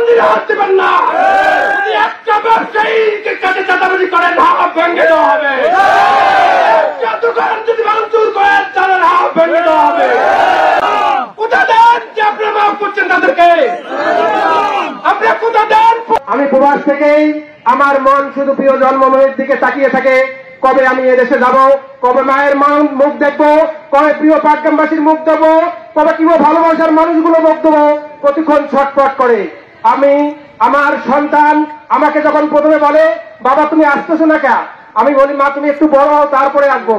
কোনদিন হাত দেবেন না। যদি একটা ব্যবসায়ীকে কাছে চাঁদাবাজি করেন হাত ভেঙে দেওয়া হবে। একটা দোকান যদি ভাঙচুর করেন তাদের হাত ভেঙে দেওয়া হবে। কোথা দেন যে আপনারা মাফ করছেন তাদেরকে? আপনারা কোথা দেন? আমি প্রবাস থেকেই আমার মন শুধু প্রিয় জন্মভূমির দিকে তাকিয়ে থাকে। কবে আমি এদেশে যাব, কবে মায়ের মুখ দেখবো, কবে প্রিয় পাটগ্রামবাসীর মুখ দেবো, কবে কিভাবে ভালোবাসার মানুষগুলো মুখ দেবো, প্রতিক্ষণ ছটফট করে। আমি আমার সন্তান আমাকে যখন প্রথমে বলে বাবা তুমি আসতেছো না কে, আমি বলি মা তুমি একটু বড় হও তারপরে আসবো।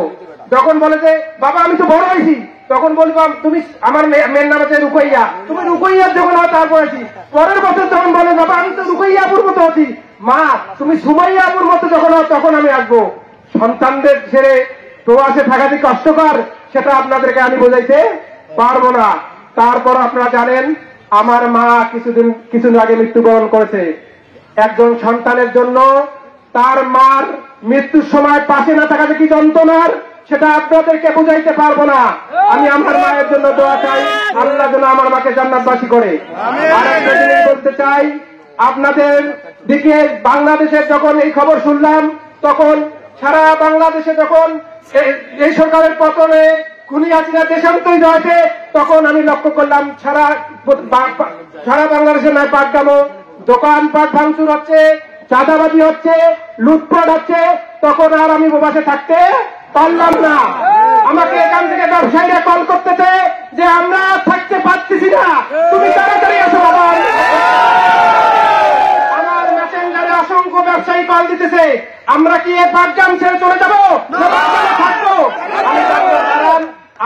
যখন বলে যে বাবা আমি তো বড় হয়েছি, তখন বলি তুমি আমার মেয়ের নাম আছে রুকইয়া, তুমি রুকইয়ার যখন হয় তারপরে আসি। পরের বছর যখন বলে বাবা আমি তো রুকইয়াপুর মতো আছি, মা তুমি সুমাইয়াপুর মতো যখন হয় তখন আমি আসবো। সন্তানদের ছেড়ে প্রবাসে থাকা যে কষ্টকর সেটা আপনাদেরকে আমি বোঝাইতে পারবো না। তারপর আপনারা জানেন আমার মা কিছুদিন আগে মৃত্যুবরণ করেছে। একজন সন্তানের জন্য তার মার মৃত্যুর সময় পাশে না থাকা যে কি যন্ত্রণার সেটা আপনাদেরকে বুঝাইতে পারবো না। আমি আমার মায়ের জন্য দোয়া চাই, আল্লাহ যেন আমার মাকে জান্নাতবাসী করে। আর একটা জিনিস বলতে চাই, আপনাদের দিকে বাংলাদেশের যখন এই খবর শুনলাম তখন সারা বাংলাদেশে যখন এই সরকারের পতনে খুনি হাসিনা দেশান্তরিত হয়েছে তখন আমি লক্ষ্য করলাম সারা বাংলাদেশে নয় পাটগ্রামও দোকানপাট ভাঙচুর হচ্ছে, চাঁদাবাজি হচ্ছে, লুটপাট হচ্ছে। তখন আর আমি প্রবাসে থাকতে পারলাম না। আমাকে এখান থেকে ব্যবসায়ীরা কল করতেছে যে আমরা থাকতে পারতেছি না, তুমি তাড়াতাড়ি আসো বাবা। আমার মেসেঞ্জারে অসংখ্য ব্যবসায়ী কল দিতেছে, আমরা কি এ পাটগ্রাম ছেড়ে চলে যাবো, থাকবো?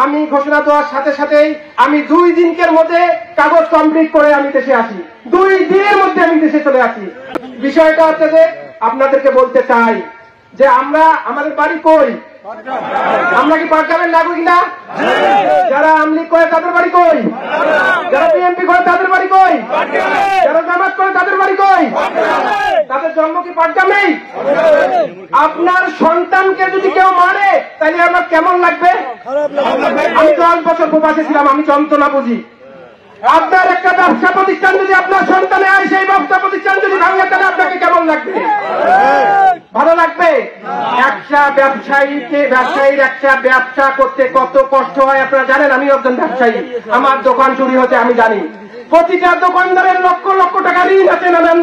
আমি ঘোষণা দেওয়ার সাথে সাথেই আমি 2 দিনের মধ্যে কাগজ কমপ্লিট করে আমি দেশে আসি। 2 দিনের মধ্যে আমি দেশে চলে আসি। বিষয়টা হচ্ছে যে আপনাদেরকে বলতে চাই যে আমরা আমাদের বাড়ি কই? আমরা কি পাটগ্রামের নাগরিক না? যারা আমলিগ করে তাদের বাড়ি কই? যারা বিএনপি করে তাদের বাড়ি কই? যারা জামাত করে তাদের বাড়ি কই? তাদের জন্ম কি পাটগ্রামেই? আপনার সন্তানকে যদি কেউ মারে তাহলে আমার কেমন লাগবে? আমি 10 বছর প্রবাসে ছিলাম, আমি যন্ত্রণা বুঝি। আপনার একটা ব্যবসা প্রতিষ্ঠান যদি আপনার সন্তানে হয়, সেই ব্যবসা প্রতিষ্ঠান যদি ভাঙে তাহলে আপনাকে কেমন লাগবে? ভালো লাগবে? একটা ব্যবসায়ীর একটা ব্যবসা করতে কত কষ্ট হয় আপনারা জানেন। আমি একজন ব্যবসায়ী, আমার দোকান চুরি হচ্ছে আমি জানি। প্রতিটা দোকানদারের লক্ষ লক্ষ টাকা ঋণ আছে নানান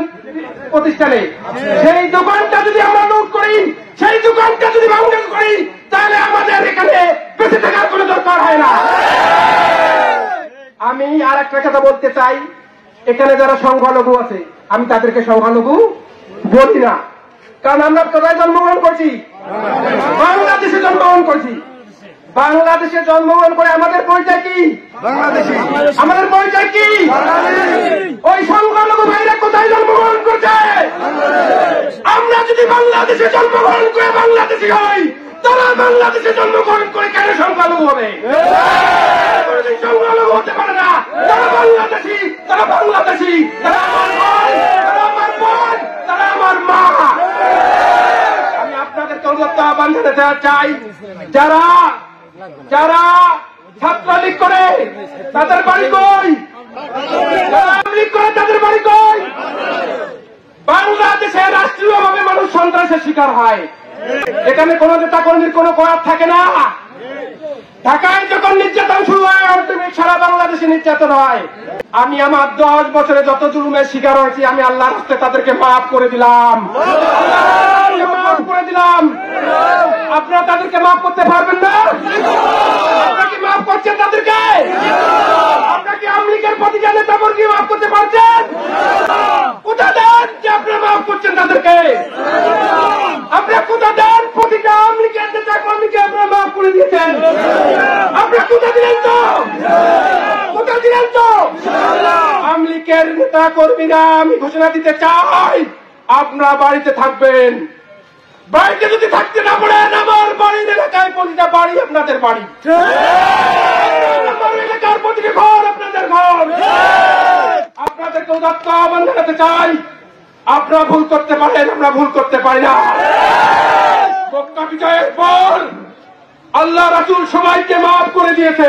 প্রতিষ্ঠানে। সেই দোকানটা যদি আমরা লুট করি, সেই দোকানটা যদি ভাঙচুর করি, তাহলে আমাদের এখানে বেঁচে থাকার কোনো দরকার হয় না। আমি আর একটা কথা বলতে চাই, এখানে যারা সংখ্যালঘু আছে আমি তাদেরকে সংখ্যালঘু বলি না, কারণ আমরা কোথায় জন্মগ্রহণ করছি? বাংলাদেশে জন্মগ্রহণ করছি। বাংলাদেশে জন্মগ্রহণ করে আমাদের পরিচয় কি? আমাদের পরিচয় কি? ওই সংখ্যালঘু ভাইরা কোথায় জন্মগ্রহণ করছে? আমরা যদি বাংলাদেশে জন্মগ্রহণ করে বাংলাদেশি হই, তারা বাংলাদেশে জন্মগ্রহণ করে কেন সংখ্যালঘু হবে? সংখ্যালঘু হতে পারে না। তারা বাংলাদেশি, তারা বাংলাদেশি, তারা আমার ভাই, তারা আমার বোন, তারা আমার মা। আমি আপনাদেরকে অনুরোধ আহ্বান জানাতে চাই, যারা ছাত্রলীগ করে তাদের বাড়ি কই? যারা আমলিগ করে তাদের বাড়ি কই? বাংলাদেশে রাষ্ট্রীয়ভাবে মানুষ সন্ত্রাসের শিকার হয়। এখানে কোন নেতা কর্মীর কোন করার থাকে না। ঢাকায় যখন নির্যাতন শুরু হয় অটোমেটিক সারা বাংলাদেশে নির্যাতন হয়। আমি আমার 10 বছরে যত জুলুমের শিকার হয়েছি আমি আল্লাহর রাস্তায় তাদেরকে মাফ করে দিলাম, মাফ করে দিলাম। আপনারা তাদেরকে মাফ করতে পারবেন না? আপনারা কি মাফ করছেন তাদেরকে? আপনারা কি আমলিগের প্রতিটা নেতা কর্মী মাফ করতে পারছেন? কোথা দেন যে আপনারা মাফ করছেন তাদেরকে? আপনারা কোথা দেন প্রতিটা আমলিগের নেতা কর্মীকে আপনারা মাফ করে দিয়েছেন? আপনারা কোথা দিলেন তো? কোথা দিলেন তো? আমলিগের নেতা কর্মীরা আমি ঘোষণা দিতে চাই, আপনারা বাড়িতে থাকবেন। বাড়িতে যদি থাকতে না পারেন, আমার বাড়ির এলাকায় প্রতিটা বাড়ি আপনাদের বাড়ি, আমার এলাকার প্রতিটি ঘর আপনাদের ঘর। আপনাদেরকে উদাত্ত আহ্বান জানাতে চাই, আপনারা ভুল করতে পারেন, আমরা ভুল করতে পারি না। মক্কা বিজয়ের পর আল্লাহ রাসূল সবাইকে মাফ করে দিয়েছে।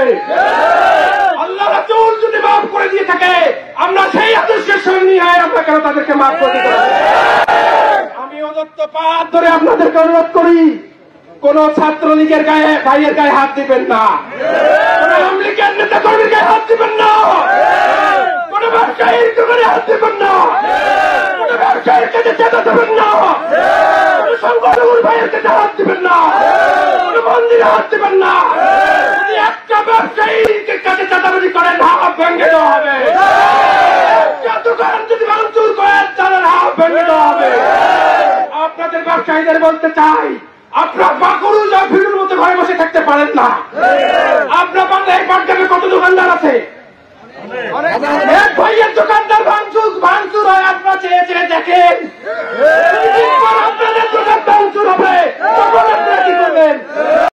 আল্লাহ রাসূল যদি মাফ করে দিয়ে থাকে আমরা সেই আদর্শের সঙ্গী হয়ে আমরা কেন তাদেরকে মাফ করতে পারি? আমি অদত্ত পাত ধরে আপনাদেরকে অনুরোধ করি, কোন ছাত্রলীগের গায়ে ভাইয়ের গায়ে হাত দিবেন না, কোন আওয়ামী লীগের নেতা কর্মীর গায়ে হাত দিবেন না, কোন ব্যবসায়ীর দোকানে হাত দিবেন না, কোন ব্যবসায়ীর কাছে চেতা দেবেন না, কোন সংগঠন ভাইয়ের কাছে হাত দিবেন না, কোন মন্দিরে হাত দিবেন না। যদি একটা ব্যবসায়ীকে কাছে চাঁদাবাজি করেন হাত ভেঙে দেওয়া হবে, একটা দোকান যদি ভাঙচুর করেন তাদের হাত ভেঙে দেওয়া হবে। আপনাদের ব্যবসায়ীদের বলতে চাই, আপনার বাকরুল আর ভিড়ুর মতো ঘরে বসে থাকতে পারেন না। আপনার বাংলায় পাটগ্রামে কত দোকানদার আছে? এক ভাইয়ের দোকানদার ভাঙচুর হয়, আপনারা চেয়ে চেয়ে দেখেন। আপনাদের দোকান ভাঙচুর হবে, তখন আপনারা কি করবেন?